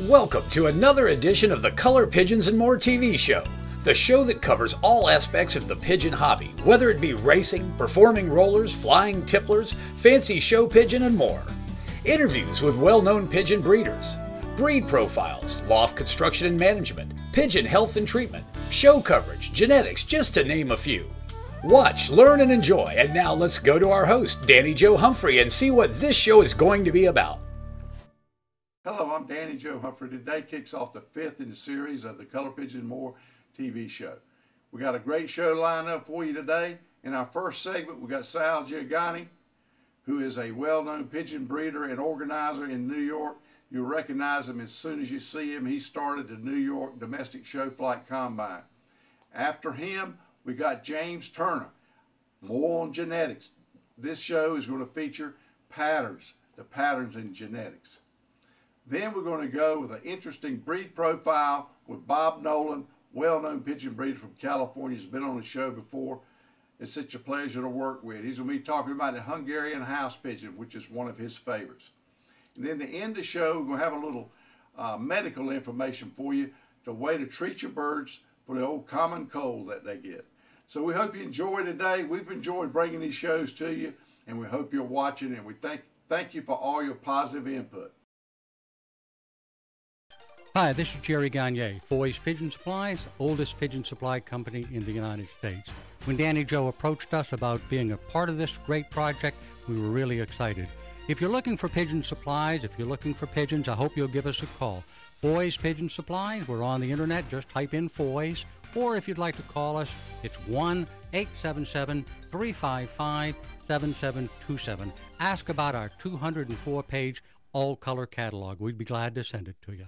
Welcome to another edition of the Color, Pigeons, and More TV show, the show that covers all aspects of the pigeon hobby, whether it be racing, performing rollers, flying tipplers, fancy show pigeon, and more. Interviews with well-known pigeon breeders, breed profiles, loft construction and management, pigeon health and treatment, show coverage, genetics, just to name a few. Watch, learn, and enjoy. And now let's go to our host, Danny Joe Humphrey, and see what this show is going to be about. Hello, I'm Danny Joe Humphrey. Today kicks off the fifth in the series of the Color, Pigeon, and More TV show. We got a great show lined up for you today. In our first segment, we got Sal Giovanni, who is a well-known pigeon breeder and organizer in New York. You'll recognize him as soon as you see him. He started the New York Domestic Show Flight Combine. After him, we got James Turner, more on genetics. This show is going to feature patterns, the patterns in genetics. Then we're going to go with an interesting breed profile with Bob Nolan, well-known pigeon breeder from California. He's been on the show before. It's such a pleasure to work with. He's going to be talking about the Hungarian house pigeon, which is one of his favorites. And then to end the show, we're going to have a little medical information for you, the way to treat your birds for the old common cold that they get. So we hope you enjoy today. We've enjoyed bringing these shows to you, and we hope you're watching, and we thank you for all your positive input. Hi, this is Jerry Gagne, Foy's Pigeon Supplies, oldest pigeon supply company in the United States. When Danny Joe approached us about being a part of this great project, we were really excited. If you're looking for pigeon supplies, if you're looking for pigeons, I hope you'll give us a call. Foy's Pigeon Supplies, we're on the internet, just type in Foy's, or if you'd like to call us, it's 1-877-355-7727. Ask about our 204-page all-color catalog. We'd be glad to send it to you.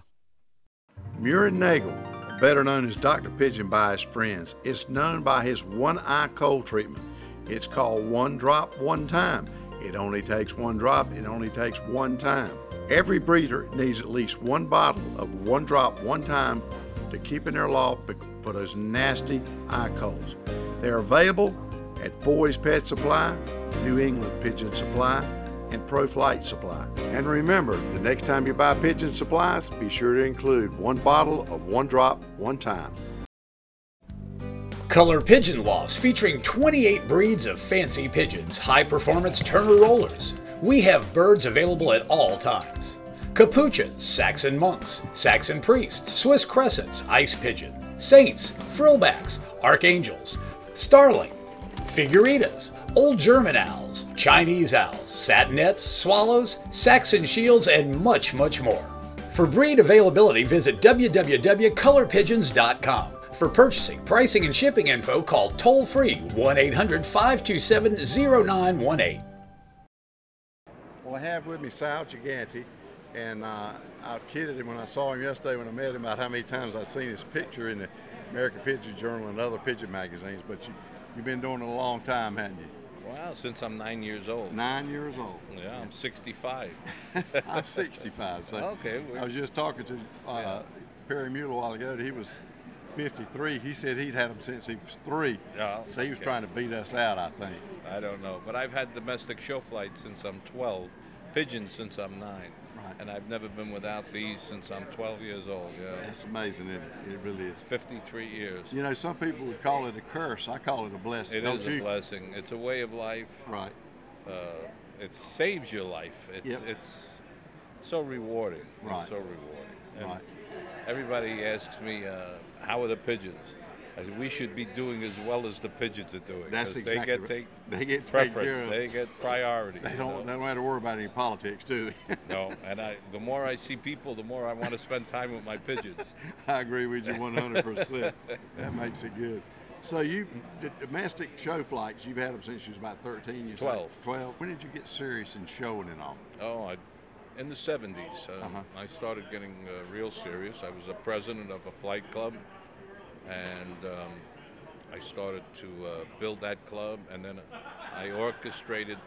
Murin Nagel, better known as Dr. Pigeon by his friends, is known by his one-eye cold treatment. It's called One Drop, One Time. It only takes one drop, it only takes one time. Every breeder needs at least one bottle of One Drop, One Time to keep in their loft for those nasty eye colds. They're available at Foy's Pet Supply, New England Pigeon Supply, and Pro Flight Supply. And remember, the next time you buy pigeon supplies, be sure to include one bottle of One Drop, One Time. Color Pigeon Lofts featuring 28 breeds of fancy pigeons, high-performance Turner rollers. We have birds available at all times. Capuchins, Saxon monks, Saxon priests, Swiss crescents, ice pigeon, saints, frillbacks, archangels, starling, figuritas, old German owls, Chinese owls, satinets, swallows, Saxon shields, and much, much more. For breed availability, visit www.colorpigeons.com. For purchasing, pricing, and shipping info, call toll-free 1-800-527-0918. Well, I have with me Sal Giganti, and I kidded him when I saw him yesterday when I met him about how many times I've seen his picture in the American Pigeon Journal and other pigeon magazines, but you've been doing it a long time, haven't you? Wow, since I'm 9 years old. 9 years old. Yeah, I'm 65. I'm 65. So okay. I was just talking to Perry Mueller a while ago. He was 53. He said he'd had them since he was 3. Yeah, so he was trying to beat us out, I think. I don't know, but I've had domestic show flights since I'm 12, pigeons since I'm 9. Right. And I've never been without these since I'm 12 years old. Yeah. That's amazing, isn't it? It really is. 53 years. You know, some people would call it a curse. I call it a blessing. It is a blessing. It's a way of life. Right. It saves your life. It's so rewarding. Right. It's so rewarding. And right. Everybody asks me, how are the pigeons? I said, we should be doing as well as the pigeons are doing. That's exactly right. They get preference. They get priority. They don't have to worry about any politics, do they? No, and the more I see people, the more I want to spend time with my pigeons. I agree with you 100%. That makes it good. So the domestic show flights, you've had them since you was about 13, you 12. Said? 12. When did you get serious in showing and all? Oh, in the 70s. I started getting real serious. I was the president of a flight club. And I started to build that club, and then I orchestrated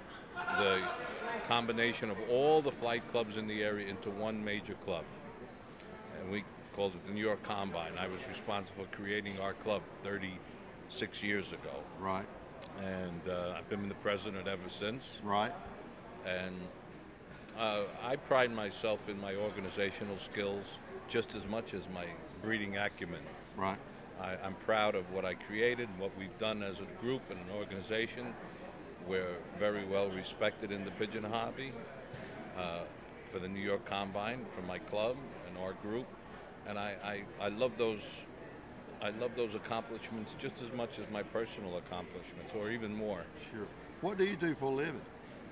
the combination of all the flight clubs in the area into one major club. And we called it the New York Combine. I was responsible for creating our club 36 years ago. Right. And I've been the president ever since. Right. And I pride myself in my organizational skills. just as much as my breeding acumen. Right. I'm proud of what I created and what we've done as a group and an organization. We're very well respected in the pigeon hobby for the New York Combine, for my club and our group, and I love those. I love those accomplishments just as much as my personal accomplishments, or even more. Sure. What do you do for a living?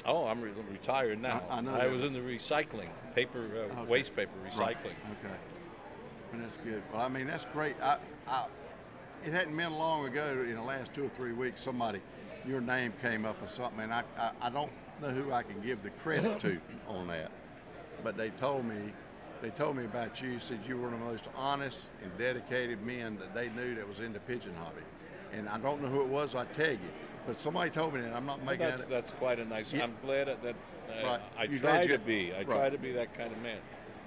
Oh, I'm retired now. I know I that. was in the recycling, paper, Okay. waste paper recycling. Right. Okay. Well, that's good. Well, I mean, that's great. It hadn't been long ago, in the last 2 or 3 weeks, your name came up or something, and I don't know who I can give the credit to on that, but they told me about you, said you were one of the most honest and dedicated men that they knew that was in the pigeon hobby. And I don't know who it was, I tell you, but somebody told me that. I'm not making that. That's quite a nice. Yeah. I'm glad that Right. I You're try glad to be. I right. try to be that kind of man,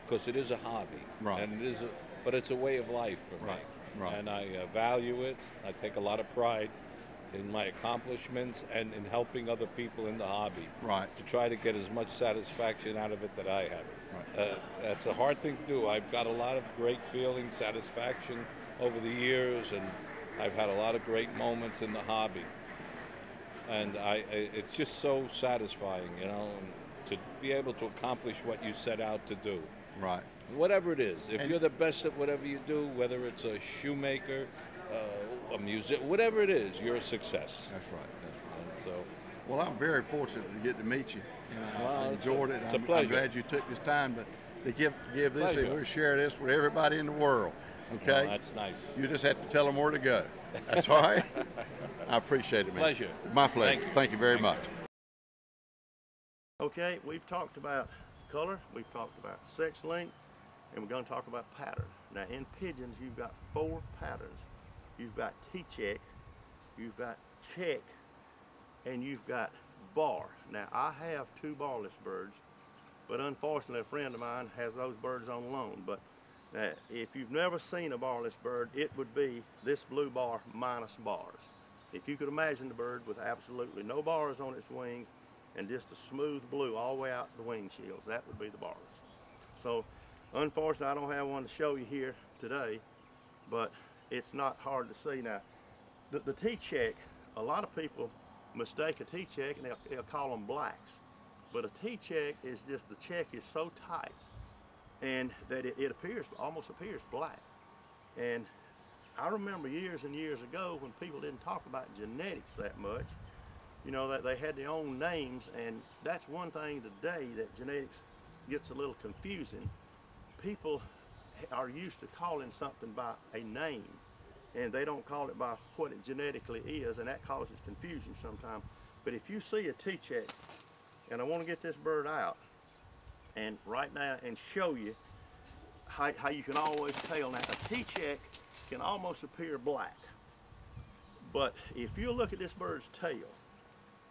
because it is a hobby, Right. and but it's a way of life for me. Right. Right. And I value it. I take a lot of pride in my accomplishments and in helping other people in the hobby. Right. To try to get as much satisfaction out of it that I have. Right. That's a hard thing to do. I've got a lot of great feeling, satisfaction over the years, and I've had a lot of great moments in the hobby. And it's just so satisfying, you know, to be able to accomplish what you set out to do. Right. Whatever it is, if you're the best at whatever you do, whether it's a shoemaker, a music, whatever it is, you're a success. That's right. That's right. And so, Well, I'm very fortunate to get to meet you, and I Well, enjoyed it. it's a I'm pleasure. glad you took this time to give this, Pleasure. and we'll share this with everybody in the world. Okay? well, that's nice. You just have to tell them where to go. That's all right? I appreciate it, man. Pleasure. My pleasure. Thank you. Thank you very Thank much. Okay, we've talked about color, we've talked about sex length, and we're going to talk about pattern. Now in pigeons, you've got 4 patterns. You've got T-check, you've got check, and you've got bar. Now I have 2 barless birds, but unfortunately a friend of mine has those birds on loan. But if you've never seen a barless bird, it would be this blue bar minus bars. If you could imagine the bird with absolutely no bars on its wings and just a smooth blue all the way out the wing shields, that would be the barless. So unfortunately I don't have one to show you here today, but it's not hard to see. Now the T-check, a lot of people mistake a T-check and they'll call them blacks, but a T-check is just, the check is so tight and that it almost appears black. And I remember years and years ago when people didn't talk about genetics that much, you know, that they had their own names, and that's one thing today that genetics gets a little confusing. People are used to calling something by a name, and they don't call it by what it genetically is, and that causes confusion sometimes. But if you see a T-check, and I want to get this bird out and right now and show you how you can always tell. Now a T-check can almost appear black, but if you look at this bird's tail,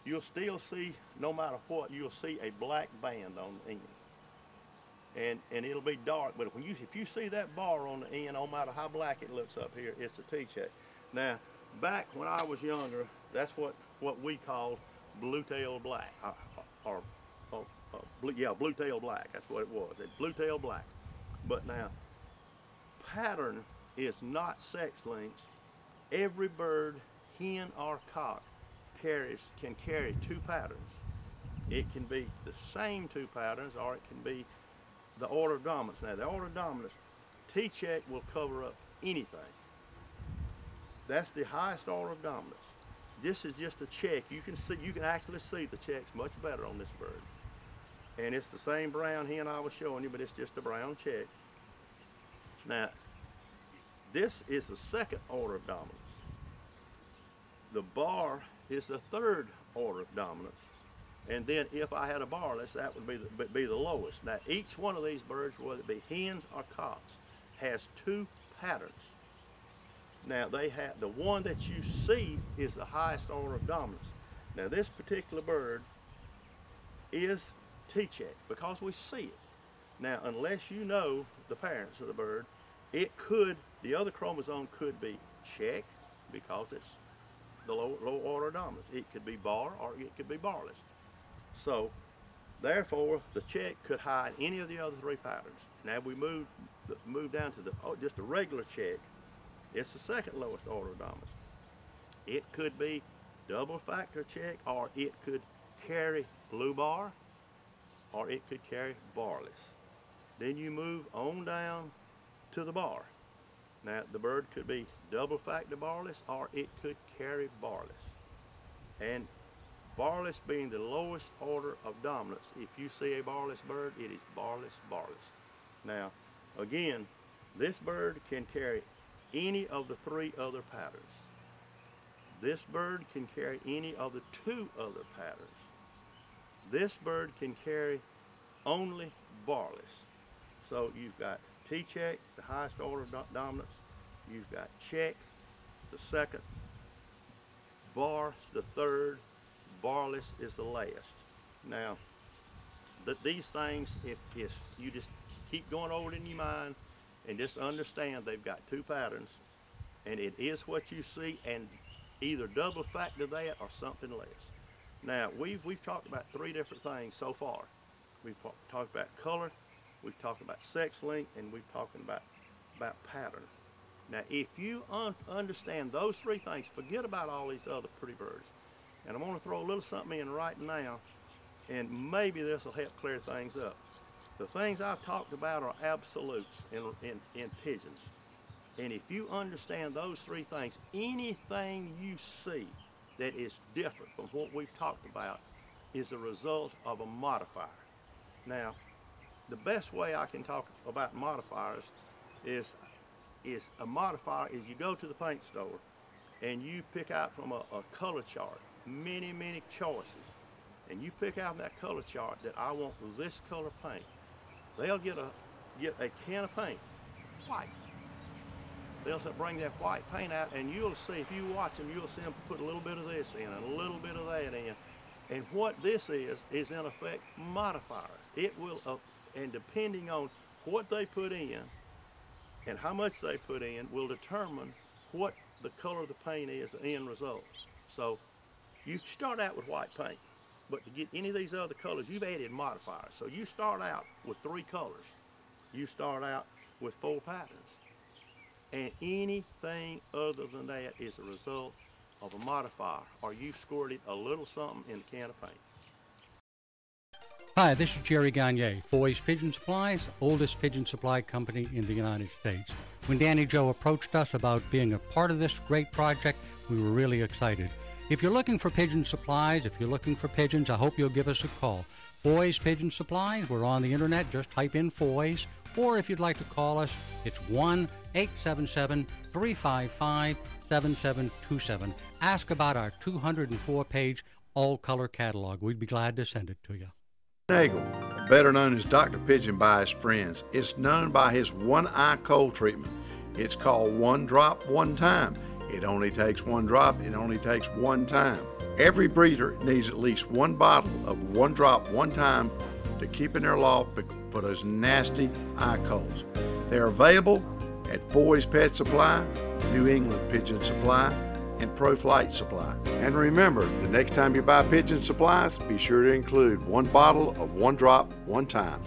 you'll still see, no matter what, you'll see a black band on the end. And it'll be dark, but if you see that bar on the end, no matter how black it looks up here, it's a T-check. Now, back when I was younger, that's what we called blue-tailed black, blue-tailed black, that's what it was, blue-tailed black. But now, pattern is not sex lengths. Every bird, hen or cock, can carry 2 patterns. It can be the same 2 patterns, or it can be the order of dominance. Now the order of dominance, T-check will cover up anything. That's the highest order of dominance. This is just a check. You can actually see the checks much better on this bird. And it's the same brown hen I was showing you, but it's just a brown check. Now, this is the 2nd order of dominance. The bar is the 3rd order of dominance. And then if I had a barless, that would be the lowest. Now each one of these birds, whether it be hens or cocks, has 2 patterns. Now they have, the one that you see is the highest order of dominance. Now this particular bird is T-check because we see it. Now unless you know the parents of the bird, the other chromosome could be check because it's the low order of dominance. It could be bar or it could be barless. So Therefore, the check could hide any of the other three patterns. Now we move down to just a regular check. It's the second lowest order of dominance. It could be double factor check, or it could carry blue bar, or it could carry barless. Then you move on down to the bar. Now the bird could be double factor barless, or it could carry barless. And barless being the lowest order of dominance, if you see a barless bird, it is barless. Now again, this bird can carry any of the three other patterns. This bird can carry any of the two other patterns. This bird can carry only barless. So you've got T-check, the highest order of dominance. You've got check, the second. Bar, the third. Barless is the last. Now, these things, if you just keep going over it in your mind and just understand they've got two patterns, and it is what you see, and either double factor that or something less. Now, we've talked about three different things so far. We've talked about color, we've talked about sex length, and we've talked about pattern. Now, if you understand those three things, forget about all these other pretty birds. And I'm going to throw a little something in right now, and maybe this will help clear things up. The things I've talked about are absolutes in pigeons. And if you understand those three things, anything you see that is different from what we've talked about is a result of a modifier. Now, the best way I can talk about modifiers is a modifier is you go to the paint store and you pick out from a color chart, many choices, and you pick out that color chart that I want this color paint. They'll get a can of paint, white. They'll bring that white paint out, and you'll see, if you watch them, you'll see them put a little bit of this in and a little bit of that in. And what this is in effect modifier. It will, and depending on what they put in and how much they put in, will determine what the color of the paint is, the end result. So you start out with white paint, but to get any of these other colors, you've added modifiers. So you start out with three colors. You start out with four patterns. And anything other than that is a result of a modifier, or you've squirted a little something in a can of paint. Hi, this is Jerry Gagne, Foy's Pigeon Supplies, oldest pigeon supply company in the United States. When Danny Joe approached us about being a part of this great project, we were really excited. If you're looking for pigeon supplies, if you're looking for pigeons, I hope you'll give us a call. Foy's Pigeon Supplies, we're on the internet, just type in Foy's, or if you'd like to call us, it's 1-877-355-7727. Ask about our 204-page all-color catalog. We'd be glad to send it to you. Nagel, better known as Dr. Pigeon by his friends, is known by his one-eye cold treatment. It's called One Drop, One Time. It only takes one drop, it only takes one time. Every breeder needs at least one bottle of One Drop, One Time to keep in their loft for those nasty eye colds. They're available at Foy's Pet Supply, New England Pigeon Supply, and Pro Flight Supply. And remember, the next time you buy pigeon supplies, be sure to include one bottle of One Drop, One Time.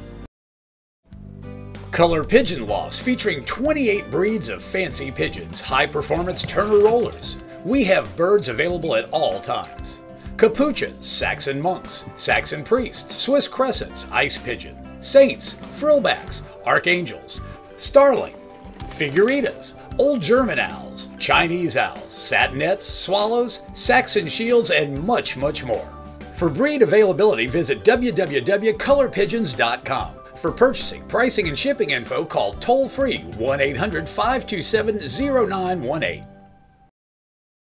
Color Pigeon Loft, featuring 28 breeds of fancy pigeons, high-performance Turner rollers. We have birds available at all times. Capuchins, Saxon monks, Saxon priests, Swiss crescents, ice pigeon, saints, frillbacks, archangels, starling, figuritas, old German owls, Chinese owls, satinettes, swallows, Saxon shields, and much more. For breed availability, visit www.colorpigeons.com. For purchasing, pricing, and shipping info, call toll-free 1-800-527-0918.